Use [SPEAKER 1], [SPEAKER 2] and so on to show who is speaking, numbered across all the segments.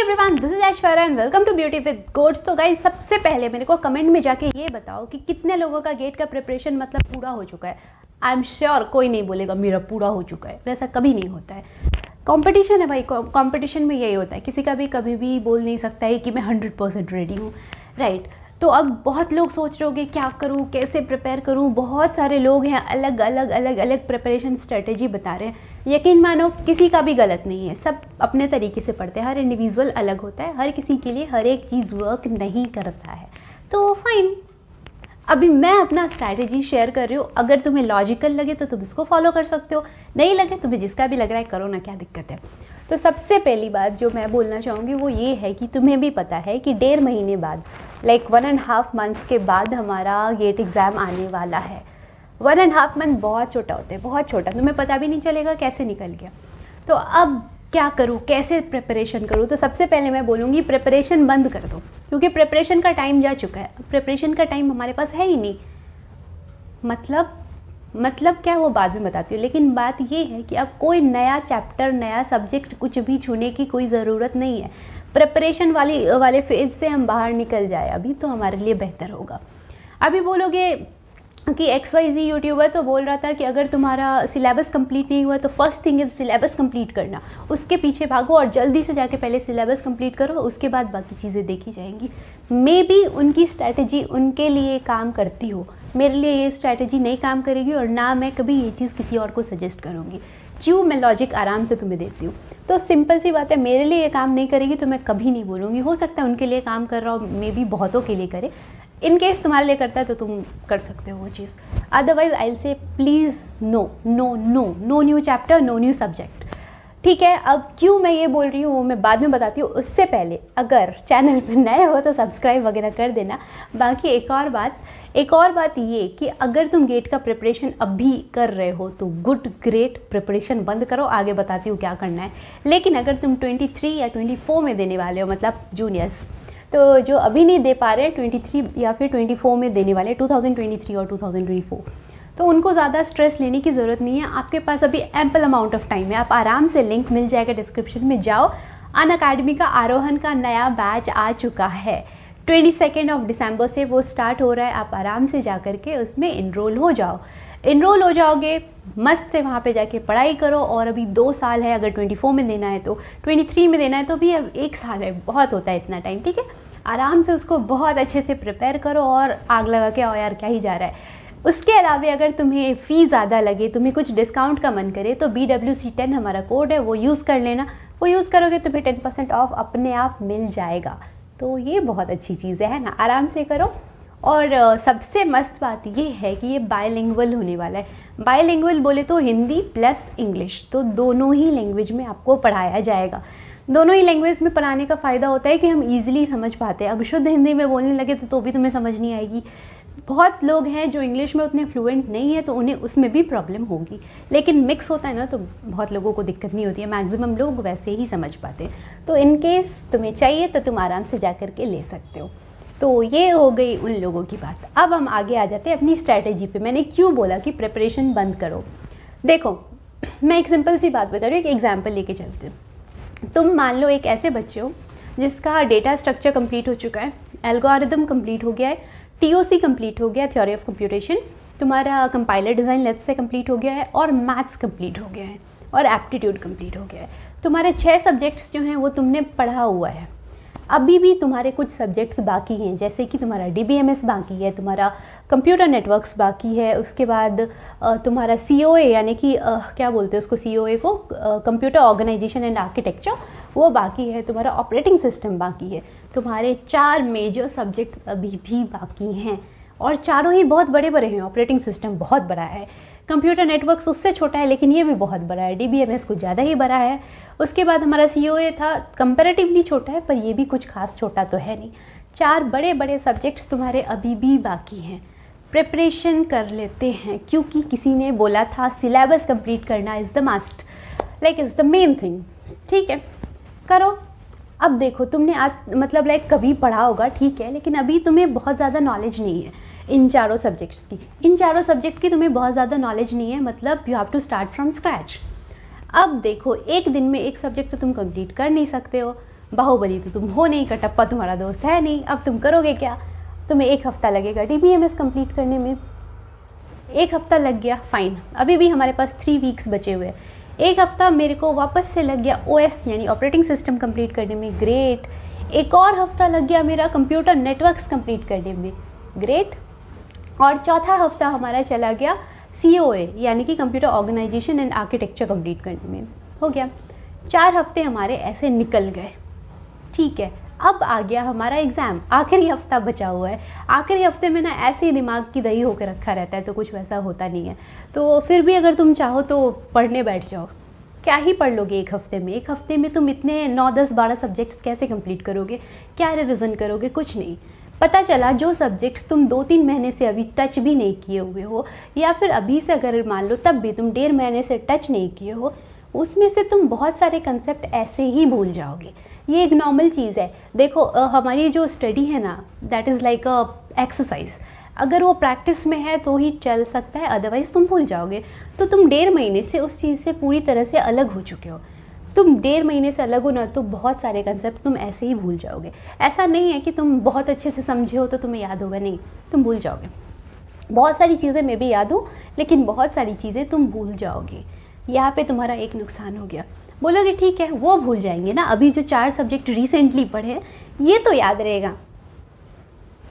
[SPEAKER 1] Everyone, this is Aishwarya and welcome to beauty with goats. तो guys, सबसे पहले मेरे को कमेंट में जाके ये बताओ कि कितने लोगों का गेट का प्रिपरेशन मतलब पूरा हो चुका है। आई एम श्योर कोई नहीं बोलेगा मेरा पूरा हो चुका है, वैसा कभी नहीं होता है। कंपटीशन है भाई, कंपटीशन में यही होता है, किसी का भी कभी भी बोल नहीं सकता है कि मैं 100% रेडी हूँ, राइट। तो अब बहुत लोग सोच रहे होंगे क्या करूँ, कैसे प्रिपेयर करूँ। बहुत सारे लोग हैं अलग अलग प्रिपरेशन स्ट्रेटेजी बता रहे हैं। यकीन मानो किसी का भी गलत नहीं है, सब अपने तरीके से पढ़ते हैं। हर इंडिविजुअल अलग होता है, हर किसी के लिए हर एक चीज़ वर्क नहीं करता है, तो फाइन। अभी मैं अपना स्ट्रैटेजी शेयर कर रही हूँ, अगर तुम्हें लॉजिकल लगे तो तुम इसको फॉलो कर सकते हो, नहीं लगे तुम्हें जिसका भी लग रहा है करो ना, क्या दिक्कत है। तो सबसे पहली बात जो मैं बोलना चाहूँगी वो ये है कि तुम्हें भी पता है कि 1.5 महीने बाद, लाइक 1.5 मंथ्स के बाद हमारा गेट एग्ज़ाम आने वाला है। 1.5 मंथ बहुत छोटा होता है, बहुत छोटा, तुम्हें पता भी नहीं चलेगा कैसे निकल गया। तो अब क्या करूँ, कैसे प्रिपरेशन करूँ? तो सबसे पहले मैं बोलूँगी प्रिपरेशन बंद कर दो, क्योंकि प्रिपरेशन का टाइम जा चुका है। प्रिपरेशन का टाइम हमारे पास है ही नहीं। मतलब क्या, वो बाद में बताती हूँ। लेकिन बात ये है कि अब कोई नया चैप्टर, नया सब्जेक्ट कुछ भी छूने की कोई ज़रूरत नहीं है। प्रिपरेशन वाले फेज से हम बाहर निकल जाए अभी, तो हमारे लिए बेहतर होगा। अभी बोलोगे कि XYZ यूट्यूबर तो बोल रहा था कि अगर तुम्हारा सिलेबस कंप्लीट नहीं हुआ तो first thing is syllabus complete करना, उसके पीछे भागो और जल्दी से जाके पहले सिलेबस कंप्लीट करो, उसके बाद बाकी चीज़ें देखी जाएंगी। मे बी उनकी स्ट्रैटेजी उनके लिए काम करती हो, मेरे लिए ये स्ट्रैटेजी नहीं काम करेगी, और ना मैं कभी ये चीज़ किसी और को सजेस्ट करूँगी। क्यों? मैं लॉजिक आराम से तुम्हें देती हूँ। तो सिंपल सी बात है, मेरे लिए ये काम नहीं करेगी तो मैं कभी नहीं बोलूँगी। हो सकता है उनके लिए काम कर रहा हो, मे बी बहुतों के लिए करे। इन केस तुम्हारे लिए करता है तो तुम कर सकते हो वो चीज़। Otherwise I will say please no no no no new chapter, no new subject. ठीक है, अब क्यों मैं ये बोल रही हूँ वो मैं बाद में बताती हूँ। उससे पहले अगर चैनल पर नए हो तो सब्सक्राइब वगैरह कर देना। बाकी एक और बात ये कि अगर तुम गेट का प्रिपरेशन अभी कर रहे हो तो गुड, ग्रेट, प्रिपरेशन बंद करो, आगे बताती हूँ क्या करना है। लेकिन अगर तुम 23 या 24 में देने वाले हो, मतलब जूनियर्स, तो जो अभी नहीं दे पा रहे 23 या फिर 24 में देने वाले, 2023 और 2024, तो उनको ज़्यादा स्ट्रेस लेने की ज़रूरत नहीं है। आपके पास अभी एम्पल अमाउंट ऑफ टाइम है। आप आराम से, लिंक मिल जाएगा डिस्क्रिप्शन में, जाओ। अनअकैडमी का आरोहण का नया बैच आ चुका है, 22 दिसंबर से वो स्टार्ट हो रहा है। आप आराम से जा कर के उसमें इनरोल हो जाओगे, मस्त से वहाँ पे जाके पढ़ाई करो। और अभी 2 साल है, अगर 24 में देना है तो 23 में देना है तो भी अब 1 साल है, बहुत होता है इतना टाइम। ठीक है, आराम से उसको बहुत अच्छे से प्रिपेयर करो और आग लगा के आओ यार, क्या ही जा रहा है। उसके अलावा अगर तुम्हें फ़ी ज़्यादा लगे, तुम्हें कुछ डिस्काउंट का मन करे, तो BWC10 हमारा कोड है, वो यूज़ कर लेना। वो यूज़ करोगे तुम्हें 10% ऑफ अपने आप मिल जाएगा। तो ये बहुत अच्छी चीज़ है ना, आराम से करो। और सबसे मस्त बात ये है कि ये बायलिंगुअल होने वाला है। बायलिंगुअल बोले तो हिंदी प्लस इंग्लिश, तो दोनों ही लैंग्वेज में आपको पढ़ाया जाएगा। दोनों ही लैंग्वेज में पढ़ाने का फ़ायदा होता है कि हम इजीली समझ पाते हैं। अब शुद्ध हिंदी में बोलने लगे तो भी तुम्हें समझ नहीं आएगी। बहुत लोग हैं जो इंग्लिश में उतने फ्लुएंट नहीं है, तो उन्हें उसमें भी प्रॉब्लम होगी। लेकिन मिक्स होता है ना, तो बहुत लोगों को दिक्कत नहीं होती है, मैक्सिमम लोग वैसे ही समझ पाते हैं। तो इन केस तुम्हें चाहिए तो तुम आराम से जा कर के ले सकते हो। तो ये हो गई उन लोगों की बात। अब हम आगे आ जाते हैं अपनी स्ट्रैटेजी पे। मैंने क्यों बोला कि प्रिपरेशन बंद करो? देखो, मैं एक सिंपल सी बात बता रही हूँ, एक एग्जाम्पल लेके चलते हैं। तुम मान लो एक ऐसे बच्चे हो जिसका डेटा स्ट्रक्चर कंप्लीट हो चुका है, एल्गोरिदम कंप्लीट हो गया है, TOC कंप्लीट हो गया, थ्योरी ऑफ कंप्यूटेशन, तुम्हारा compiler design let's say complete हो गया है, और मैथ्स कंप्लीट हो गया है, और एप्टीट्यूड कंप्लीट हो गया है। तुम्हारे 6 सब्जेक्ट्स जो हैं वो तुमने पढ़ा हुआ है। अभी भी तुम्हारे कुछ सब्जेक्ट्स बाकी हैं, जैसे कि तुम्हारा DBMS बाकी है, तुम्हारा कंप्यूटर नेटवर्क्स बाकी है, उसके बाद तुम्हारा COA, यानी कि क्या बोलते हैं उसको, COA को, कंप्यूटर ऑर्गेनाइजेशन एंड आर्किटेक्चर, वो बाकी है। तुम्हारा ऑपरेटिंग सिस्टम बाकी है। तुम्हारे 4 मेजर सब्जेक्ट्स अभी भी बाकी हैं, और चारों ही बहुत बड़े बड़े हैं। ऑपरेटिंग सिस्टम बहुत बड़ा है, कंप्यूटर नेटवर्क्स उससे छोटा है लेकिन ये भी बहुत बड़ा है, DBMS कुछ ज़्यादा ही बड़ा है। उसके बाद हमारा COA था, कंपैरेटिवली छोटा है, पर ये भी कुछ खास छोटा तो है नहीं। 4 बड़े बड़े सब्जेक्ट्स तुम्हारे अभी भी बाकी हैं। प्रिपरेशन कर लेते हैं, क्योंकि किसी ने बोला था सिलेबस कंप्लीट करना is the must, like is the main thing. ठीक है, करो। अब देखो, तुमने आज मतलब लाइक कभी पढ़ा होगा, ठीक है, लेकिन अभी तुम्हें बहुत ज़्यादा नॉलेज नहीं है इन चारों सब्जेक्ट्स की। इन चारों सब्जेक्ट की तुम्हें बहुत ज़्यादा नॉलेज नहीं है, मतलब you have to start from scratch. अब देखो, एक दिन में एक सब्जेक्ट तो तुम कंप्लीट कर नहीं सकते हो, बाहुबली तो तुम हो नहीं, कटप्पा तुम्हारा दोस्त है नहीं, अब तुम करोगे क्या? तुम्हें 1 हफ्ता लगेगा DBMS कंप्लीट करने में। 1 हफ्ता लग गया, फाइन, अभी भी हमारे पास 3 वीक्स बचे हुए हैं। 1 हफ्ता मेरे को वापस से लग गया OS यानी ऑपरेटिंग सिस्टम कंप्लीट करने में, ग्रेट। 1 और हफ्ता लग गया मेरा कंप्यूटर नेटवर्क्स कंप्लीट करने में, ग्रेट। और चौथा हफ्ता हमारा चला गया COA यानी कि computer organisation and architecture complete करने में, हो गया। 4 हफ्ते हमारे ऐसे निकल गए, ठीक है। अब आ गया हमारा एग्ज़ाम, आखिरी हफ्ता बचा हुआ है। आखिरी हफ्ते में ना ऐसे ही दिमाग की दही होकर रखा रहता है, तो कुछ वैसा होता नहीं है। तो फिर भी अगर तुम चाहो तो पढ़ने बैठ जाओ। क्या ही पढ़ लोगे 1 हफ्ते में? 1 हफ्ते में तुम इतने 9, 10, 12 सब्जेक्ट्स कैसे कंप्लीट करोगे? क्या रिविज़न करोगे? कुछ नहीं। पता चला जो सब्जेक्ट्स तुम 2-3 महीने से अभी टच भी नहीं किए हुए हो, या फिर अभी से अगर मान लो तब भी तुम 1.5 महीने से टच नहीं किए हो, उसमें से तुम बहुत सारे कंसेप्ट ऐसे ही भूल जाओगे। ये एक नॉर्मल चीज़ है। देखो हमारी जो स्टडी है ना, that is like a exercise. अगर वो प्रैक्टिस में है तो ही चल सकता है, अदरवाइज़ तुम भूल जाओगे। तो तुम 1.5 महीने से उस चीज़ से पूरी तरह से अलग हो चुके हो। तुम 1.5 महीने से अलग हो ना, तो बहुत सारे कंसेप्ट तुम ऐसे ही भूल जाओगे। ऐसा नहीं है कि तुम बहुत अच्छे से समझे हो तो तुम्हें याद होगा, नहीं, तुम भूल जाओगे। बहुत सारी चीज़ें मैं भी याद हो, लेकिन बहुत सारी चीज़ें तुम भूल जाओगे। यहाँ पे तुम्हारा एक नुकसान हो गया। बोलोगे ठीक है वो भूल जाएंगे ना, अभी जो 4 सब्जेक्ट रिसेंटली पढ़े हैं ये तो याद रहेगा।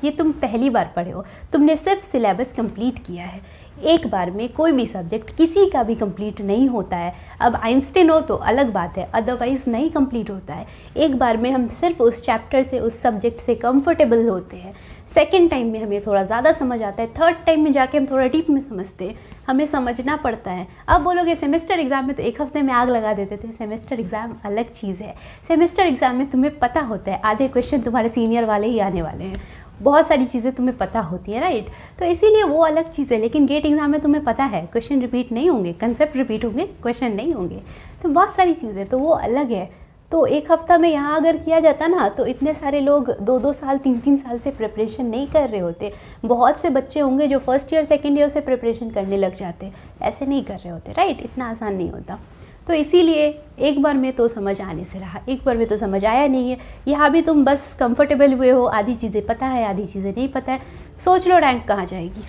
[SPEAKER 1] ये तुम पहली बार पढ़े हो, तुमने सिर्फ सिलेबस कंप्लीट किया है। एक बार में कोई भी सब्जेक्ट किसी का भी कंप्लीट नहीं होता है। अब आइंस्टीन हो तो अलग बात है, अदरवाइज़ नहीं कंप्लीट होता है। एक बार में हम सिर्फ उस चैप्टर से, उस सब्जेक्ट से कंफर्टेबल होते हैं। सेकेंड टाइम में हमें थोड़ा ज़्यादा समझ आता है, थर्ड टाइम में जाके हम थोड़ा डीप में समझते हैं, हमें समझना पड़ता है। अब बोलोगे सेमेस्टर एग्ज़ाम में तो 1 हफ्ते में आग लगा देते थे। सेमेस्टर एग्ज़ाम अलग चीज़ है। सेमेस्टर एग्ज़ाम में तुम्हें पता होता है आधे क्वेश्चन तुम्हारे सीनियर वाले ही आने वाले हैं, बहुत सारी चीज़ें तुम्हें पता होती है, राइट। तो इसीलिए वो अलग चीज़ है। लेकिन गेट एग्जाम में तुम्हें पता है क्वेश्चन रिपीट नहीं होंगे, कंसेप्ट रिपीट होंगे, क्वेश्चन नहीं होंगे। तो बहुत सारी चीज़ें, तो वो अलग है। तो 1 हफ्ता में यहाँ अगर किया जाता ना, तो इतने सारे लोग 2-2 साल 3-3 साल से प्रिपरेशन नहीं कर रहे होते। बहुत से बच्चे होंगे जो फर्स्ट ईयर सेकेंड ईयर से प्रिपरेशन करने लग जाते, ऐसे नहीं कर रहे होते, राइट। इतना आसान नहीं होता। तो इसीलिए एक बार में तो समझ आने से रहा, एक बार में तो समझ आया नहीं है। यहाँ भी तुम बस कंफर्टेबल हुए हो, आधी चीज़ें पता है, आधी चीज़ें नहीं पता है। सोच लो रैंक कहाँ जाएगी,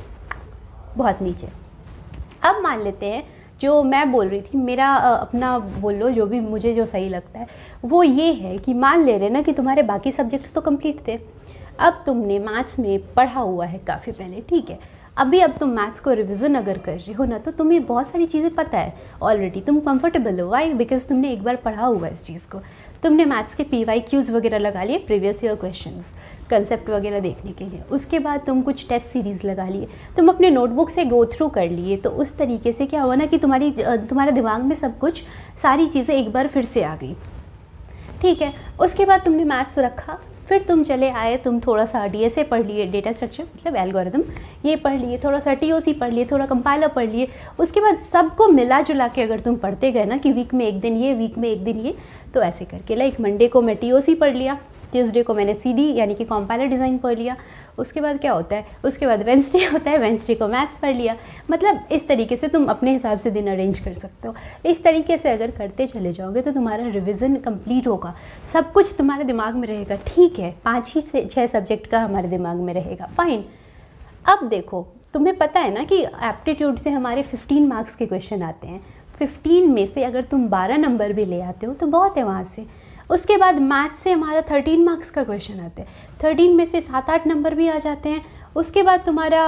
[SPEAKER 1] बहुत नीचे। अब मान लेते हैं जो मैं बोल रही थी, मेरा अपना बोल लो, जो भी मुझे जो सही लगता है वो ये है कि मान ले रहे ना कि तुम्हारे बाकी सब्जेक्ट्स तो कंप्लीट थे। अब तुमने मैथ्स में पढ़ा हुआ है काफ़ी पहले, ठीक है। अब तुम मैथ्स को रिवीजन अगर कर रहे हो ना, तो तुम्हें बहुत सारी चीज़ें पता है ऑलरेडी, तुम कंफर्टेबल हो। वाई? बिकॉज तुमने एक बार पढ़ा हुआ है इस चीज़ को। तुमने मैथ्स के PYQs वगैरह लगा लिए, प्रीवियस ईयर क्वेश्चंस, कंसेप्ट वगैरह देखने के लिए। उसके बाद तुम कुछ टेस्ट सीरीज़ लगा लिए, तुम अपने नोटबुक से गो थ्रू कर लिए। तो उस तरीके से क्या हुआ ना कि तुम्हारे दिमाग में सब कुछ, सारी चीज़ें एक बार फिर से आ गई, ठीक है। उसके बाद तुमने मैथ्स रखा, फिर तुम चले आए, तुम थोड़ा सा DSA पढ़ लिए, डेटा स्ट्रक्चर मतलब एल्गोरिथम, ये पढ़ लिए, थोड़ा सा TOC पढ़ लिए, थोड़ा कंपाइलर पढ़ लिए। उसके बाद सबको मिला जुला के अगर तुम पढ़ते गए ना कि वीक में एक दिन ये, वीक में एक दिन ये, तो ऐसे करके लाइक मंडे को मैं TOC पढ़ लिया, ट्यूसडे को मैंने CD यानी कि कंपाइलर डिज़ाइन पढ़ लिया। उसके बाद क्या होता है, उसके बाद वेंसडे होता है, वेंसडे को मैथ्स पढ़ लिया। मतलब इस तरीके से तुम अपने हिसाब से दिन अरेंज कर सकते हो। इस तरीके से अगर करते चले जाओगे तो तुम्हारा रिवीजन कंप्लीट होगा, सब कुछ तुम्हारे दिमाग में रहेगा, ठीक है। 5 ही से 6 सब्जेक्ट का हमारे दिमाग में रहेगा, फाइन। अब देखो, तुम्हें पता है ना कि एप्टीट्यूड से हमारे 15 मार्क्स के क्वेश्चन आते हैं। 15 में से अगर तुम 12 नंबर भी ले आते हो तो बहुत है वहाँ से। उसके बाद मैथ्स से हमारा 13 मार्क्स का क्वेश्चन आता है, 13 में से 7-8 नंबर भी आ जाते हैं। उसके बाद तुम्हारा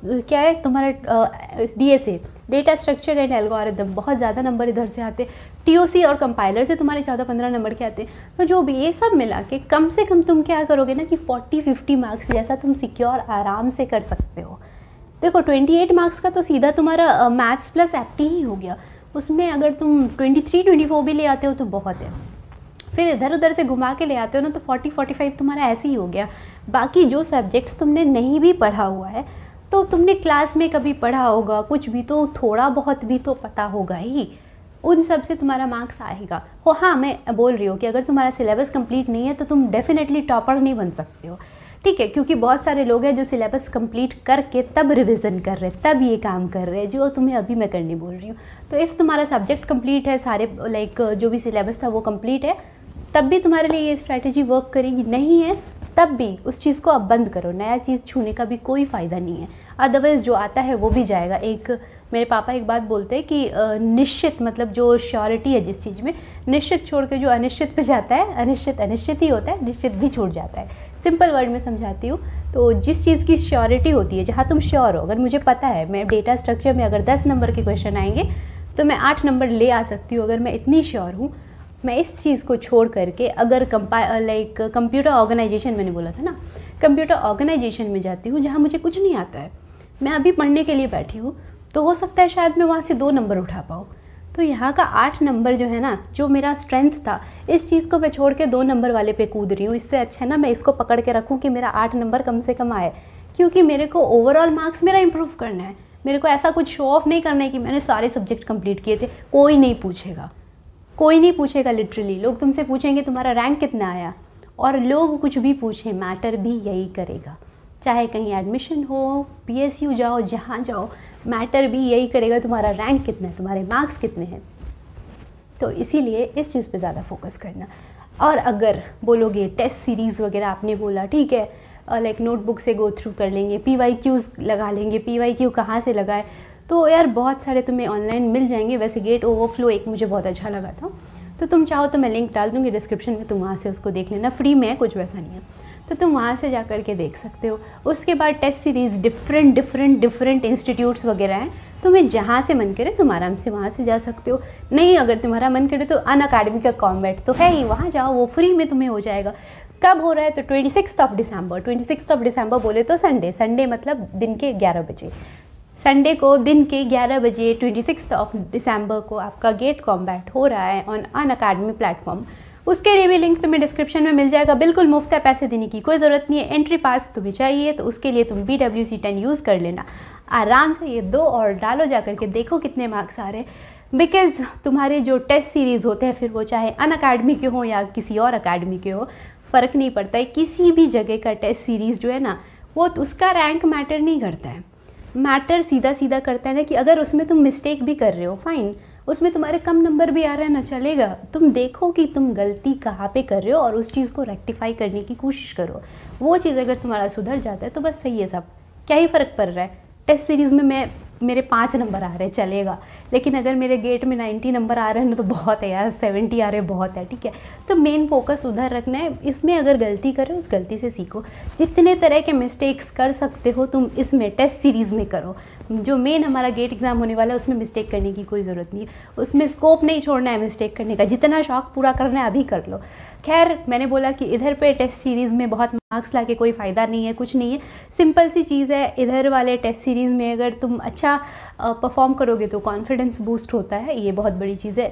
[SPEAKER 1] क्या है, तुम्हारा DSA, data structure and algorithm, बहुत ज़्यादा नंबर इधर से आते हैं। TOC और कंपाइलर से तुम्हारे 14-15 नंबर के आते हैं। तो जो भी ये सब मिला के कम से कम तुम क्या करोगे ना कि 40-50 मार्क्स जैसा तुम सिक्योर आराम से कर सकते हो। देखो 28 मार्क्स का तो सीधा तुम्हारा मैथ्स प्लस एप्टी ही हो गया। उसमें अगर तुम 23-24 भी ले आते हो तो बहुत है। फिर इधर उधर से घुमा के ले आते हो ना तो 40-45 तुम्हारा ऐसे ही हो गया। बाकी जो सब्जेक्ट्स तुमने नहीं भी पढ़ा हुआ है, तो तुमने क्लास में कभी पढ़ा होगा, कुछ भी तो थोड़ा बहुत भी तो पता होगा ही, उन सब से तुम्हारा मार्क्स आएगा। हो हाँ, मैं बोल रही हूँ कि अगर तुम्हारा सिलेबस कंप्लीट नहीं है तो तुम डेफिनेटली टॉपर नहीं बन सकते हो, ठीक है। क्योंकि बहुत सारे लोग हैं जो सिलेबस कंप्लीट करके तब रिवीजन कर रहे हैं, तब ये काम कर रहे हैं जो तुम्हें अभी मैं करने बोल रही हूँ। तो इफ़ तुम्हारा सब्जेक्ट कंप्लीट है, सारे लाइक जो भी सिलेबस था वो कंप्लीट है, तब भी तुम्हारे लिए ये स्ट्रैटेजी वर्क करेगी। नहीं है तब भी उस चीज़ को आप बंद करो, नया चीज़ छूने का भी कोई फ़ायदा नहीं है, अदरवाइज़ जो आता है वो भी जाएगा। एक मेरे पापा एक बात बोलते हैं कि निश्चित मतलब जो श्योरिटी है जिस चीज़ में, निश्चित छोड़ के जो अनिश्चित पे जाता है, अनिश्चित अनिश्चित ही होता है, निश्चित भी छूट जाता है। सिंपल वर्ड में समझाती हूँ, तो जिस चीज़ की श्योरिटी होती है, जहाँ तुम श्योर हो, अगर मुझे पता है मैं डेटा स्ट्रक्चर में अगर 10 नंबर के क्वेश्चन आएंगे तो मैं 8 नंबर ले आ सकती हूँ, अगर मैं इतनी श्योर हूँ। मैं इस चीज़ को छोड़ करके अगर कंप्यूटर ऑर्गेनाइजेशन, मैंने बोला था ना, कंप्यूटर ऑर्गेनाइजेशन में जाती हूँ जहाँ मुझे कुछ नहीं आता है, मैं अभी पढ़ने के लिए बैठी हूँ, तो हो सकता है शायद मैं वहाँ से 2 नंबर उठा पाऊँ। तो यहाँ का 8 नंबर जो है ना, जो मेरा स्ट्रेंथ था, इस चीज़ को मैं छोड़ के 2 नंबर वाले पे कूद रही हूँ। इससे अच्छा है ना मैं इसको पकड़ के रखूँ कि मेरा 8 नंबर कम से कम आए, क्योंकि मेरे को ओवरऑल मार्क्स मेरा इंप्रूव करना है। मेरे को ऐसा कुछ शो ऑफ नहीं करना है कि मैंने सारे सब्जेक्ट कंप्लीट किए थे। कोई नहीं पूछेगा, कोई नहीं पूछेगा। लिटरली लोग तुमसे पूछेंगे तुम्हारा रैंक कितना आया, और लोग कुछ भी पूछें, मैटर भी यही करेगा। चाहे कहीं एडमिशन हो, PSU जाओ, जहाँ जाओ, मैटर भी यही करेगा तुम्हारा रैंक कितना है, तुम्हारे मार्क्स कितने हैं। तो इसीलिए इस चीज़ पे ज़्यादा फोकस करना। और अगर बोलोगे टेस्ट सीरीज़ वगैरह, आपने बोला ठीक है, लाइक नोटबुक से गो थ्रू कर लेंगे, PYQs लगा लेंगे, PYQ कहाँ से लगाए, तो यार बहुत सारे तुम्हें ऑनलाइन मिल जाएंगे। वैसे गेट ओवरफ्लो एक मुझे बहुत अच्छा लगा था, तो तुम चाहो तो मैं लिंक डाल दूँगी डिस्क्रिप्शन में, तुम वहाँ से उसको देख लेना, फ्री में है, कुछ वैसा नहीं है, तो तुम वहाँ से जा कर के देख सकते हो। उसके बाद टेस्ट सीरीज़ डिफरेंट इंस्टीट्यूट्स वगैरह हैं, तुम्हें जहाँ से मन करे तुम आराम से वहाँ से जा सकते हो। नहीं अगर तुम्हारा मन करे तो अनअकैडमी का कॉम्बैट तो है ही, वहाँ जाओ, वो फ्री में तुम्हें हो जाएगा। कब हो रहा है? तो 26 दिसंबर। 26 दिसंबर बोले तो संडे मतलब दिन के 11 बजे, संडे को दिन के 11 बजे 26 दिसंबर को आपका गेट कॉम्बैट हो रहा है ऑन अनअकैडमी प्लेटफॉर्म। उसके लिए भी लिंक तुम्हें डिस्क्रिप्शन में मिल जाएगा। बिल्कुल मुफ्त है, पैसे देने की कोई ज़रूरत नहीं है। एंट्री पास तुम्हें चाहिए तो उसके लिए तुम BWC10 यूज़ कर लेना, आराम से ये 2 और डालो, जा करके देखो कितने मार्क्स आ रहे हैं। बिकॉज तुम्हारे जो टेस्ट सीरीज़ होते हैं, फिर वो चाहे अनअकैडमी के हो या किसी और अकेडमी के हो, फ़र्क नहीं पड़ता है। किसी भी जगह का टेस्ट सीरीज़ जो है ना, वो उसका रैंक मैटर नहीं करता है। मैटर सीधा करता है ना कि अगर उसमें तुम मिस्टेक भी कर रहे हो, फाइन, उसमें तुम्हारे कम नंबर भी आ रहे हैं ना, चलेगा। तुम देखो कि तुम गलती कहाँ पे कर रहे हो और उस चीज़ को रेक्टिफाई करने की कोशिश करो। वो चीज़ अगर तुम्हारा सुधर जाता है तो बस सही है सब, क्या ही फ़र्क पड़ रहा है। टेस्ट सीरीज़ में मेरे 5 नंबर आ रहे हैं, चलेगा, लेकिन अगर मेरे गेट में 90 नंबर आ रहे हैं ना तो बहुत है यार, 70 आ रहे हैं बहुत है, ठीक है। तो मेन फोकस उधर रखना है। इसमें अगर गलती कर रहे हो उस गलती से सीखो। जितने तरह के मिस्टेक्स कर सकते हो तुम इसमें टेस्ट सीरीज़ में करो। जो मेन हमारा गेट एग्ज़ाम होने वाला है उसमें मिस्टेक करने की कोई ज़रूरत नहीं है, उसमें स्कोप नहीं छोड़ना है मिस्टेक करने का। जितना शौक पूरा करना है अभी कर लो। खैर मैंने बोला कि इधर पे टेस्ट सीरीज़ में बहुत मार्क्स लाके कोई फ़ायदा नहीं है, कुछ नहीं है, सिंपल सी चीज़ है। इधर वाले टेस्ट सीरीज़ में अगर तुम अच्छा परफॉर्म करोगे तो कॉन्फिडेंस बूस्ट होता है, ये बहुत बड़ी चीज़ है।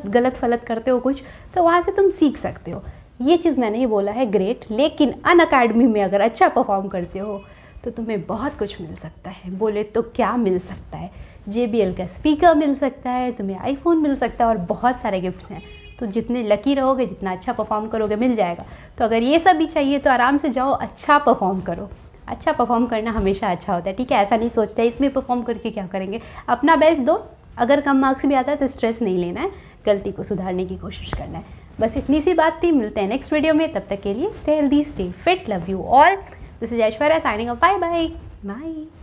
[SPEAKER 1] गलत फलत करते हो कुछ तो वहाँ से तुम सीख सकते हो, ये चीज़ मैंने ही बोला है ग्रेट। लेकिन अनअकैडमी में अगर अच्छा परफॉर्म करते हो तो तुम्हें बहुत कुछ मिल सकता है। बोले तो क्या मिल सकता है? JBL का स्पीकर मिल सकता है, तुम्हें iPhone मिल सकता है और बहुत सारे गिफ्ट्स हैं। तो जितने लकी रहोगे, जितना अच्छा परफॉर्म करोगे, मिल जाएगा। तो अगर ये सब भी चाहिए तो आराम से जाओ, अच्छा परफॉर्म करो। अच्छा परफॉर्म करना हमेशा अच्छा होता है, ठीक है। ऐसा नहीं सोचता है इसमें परफॉर्म करके क्या करेंगे, अपना बेस्ट दो। अगर कम मार्क्स भी आता है तो स्ट्रेस नहीं लेना है, गलती को सुधारने की कोशिश करना है। बस इतनी सी बात थी। मिलते हैं नेक्स्ट वीडियो में, तब तक के लिए stay healthy, stay fit, love you all. This is Aishwarya signing off, bye bye bye.